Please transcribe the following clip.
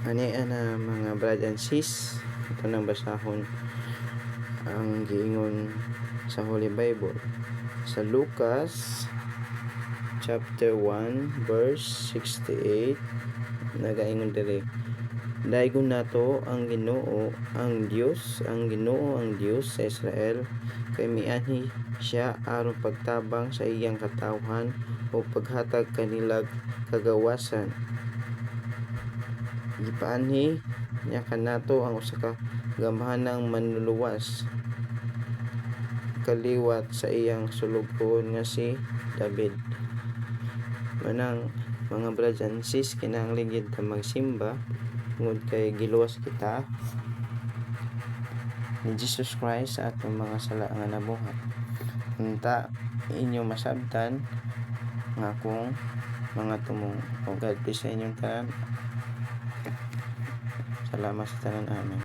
Ani ana mga brad and sis, ito nang basahon ang giingon sa Holy Bible sa Lucas chapter 1 verse 68. Nagaingon diri, daygon nato ang Ginoo ang Dios sa Israel, kay mianhi siya aron pagtabang sa iyang katawhan o paghatag kanilag kagawasan. Gipaanhi niya kanato ang usa ka gamhanang manluluwas kaliwat sa iyang sulubon nga si David. Manang mga brothers and sis, kinahanglan gid ta magsimba tungod kay giluwas kita ni Jesus Christ sa atong mga sala nga nabuhat. Unta inyo masabtan nga akong mga tumong. God bless sa inyong tanan. Salamat sa tanan. Amen.